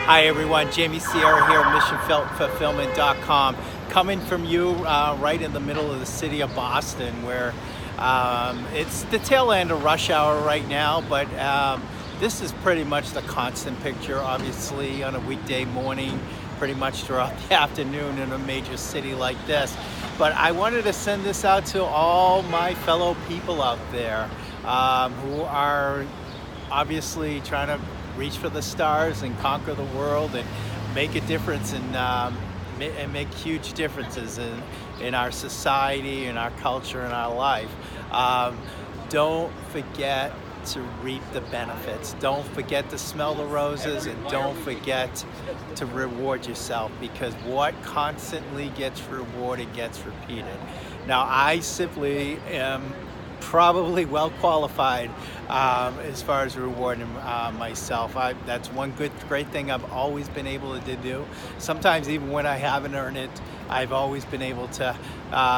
Hi everyone, Jamie Sierra here, MissionFulfillment.com, coming from you right in the middle of the city of Boston, where it's the tail end of rush hour right now, but this is pretty much the constant picture, obviously, on a weekday morning, pretty much throughout the afternoon in a major city like this. But I wanted to send this out to all my fellow people out there who are obviously trying to reach for the stars and conquer the world and make a difference and make huge differences in our society, in our culture, in our life. Don't forget to reap the benefits. Don't forget to smell the roses, and don't forget to reward yourself, because what constantly gets rewarded gets repeated. Now, I simply am probably well qualified as far as rewarding myself. That's one great thing I've always been able to do. Sometimes even when I haven't earned it, I've always been able to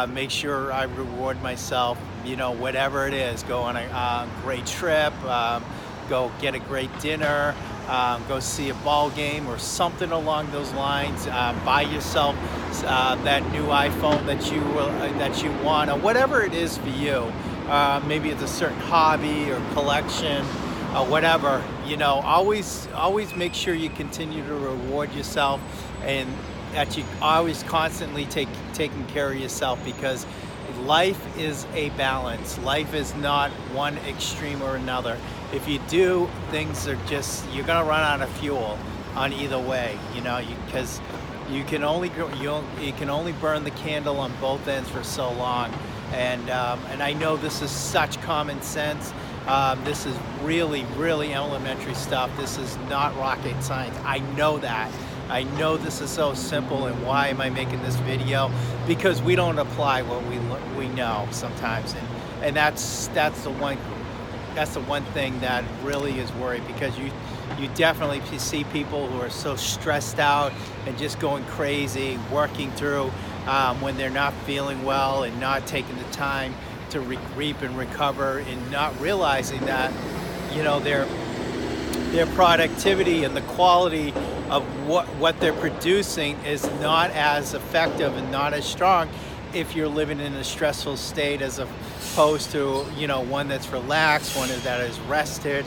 make sure I reward myself, whatever it is. Go on a great trip, go get a great dinner, go see a ball game or something along those lines. Buy yourself that new iPhone that you want, or whatever it is for you. Maybe it's a certain hobby or collection or whatever. Always make sure you continue to reward yourself, and that you always constantly taking care of yourself, because life is a balance. Life is not one extreme or another. If you do, things are you're gonna run out of fuel on either way, because you can only burn the candle on both ends for so long. And I know this is such common sense. This is really, really elementary stuff. This is not rocket science. I know that. I know this is so simple, and why am I making this video? Because we don't apply what we know sometimes, and that's the one thing that really is worried, because you definitely see people who are so stressed out and just going crazy, working through when they're not feeling well, and not taking the time to reap and recover, and not realizing that their productivity and the quality of what they're producing is not as effective and not as strong if you're living in a stressful state, as opposed to one that's relaxed, one that is rested.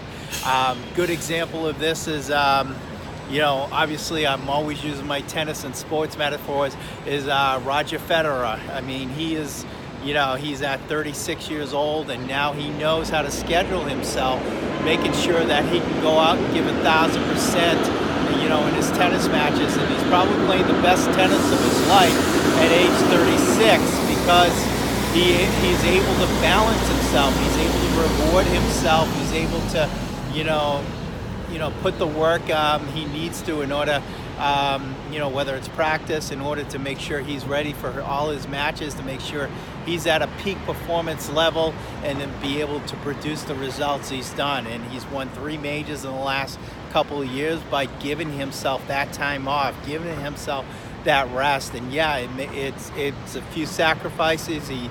Good example of this is obviously I'm always using my tennis and sports metaphors, is Roger Federer. I mean, he's at 36 years old, and now he knows how to schedule himself, making sure that he can go out and give 1,000%, in his tennis matches. And he's probably playing the best tennis of his life at age 36, because he's able to balance himself. He's able to reward himself. He's able to, put the work he needs to in order, whether it's practice, in order to make sure he's ready for all his matches, to make sure he's at a peak performance level, and then be able to produce the results he's done. And he's won 3 majors in the last couple of years by giving himself that time off, giving himself that rest. And yeah, it's a few sacrifices. He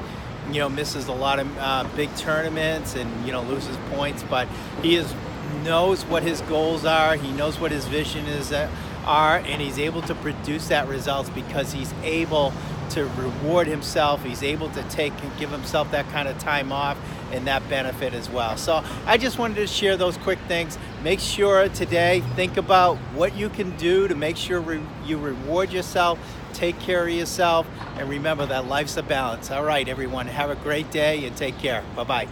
misses a lot of big tournaments, and loses points, but he knows what his goals are. He knows what his vision are, and he's able to produce that results because he's able to reward himself. He's able to take and give himself that kind of time off, and that benefit as well. So I just wanted to share those quick things. Make sure today, think about what you can do to make sure you reward yourself, take care of yourself, and remember that life's a balance. All right, everyone, have a great day and take care. Bye-bye.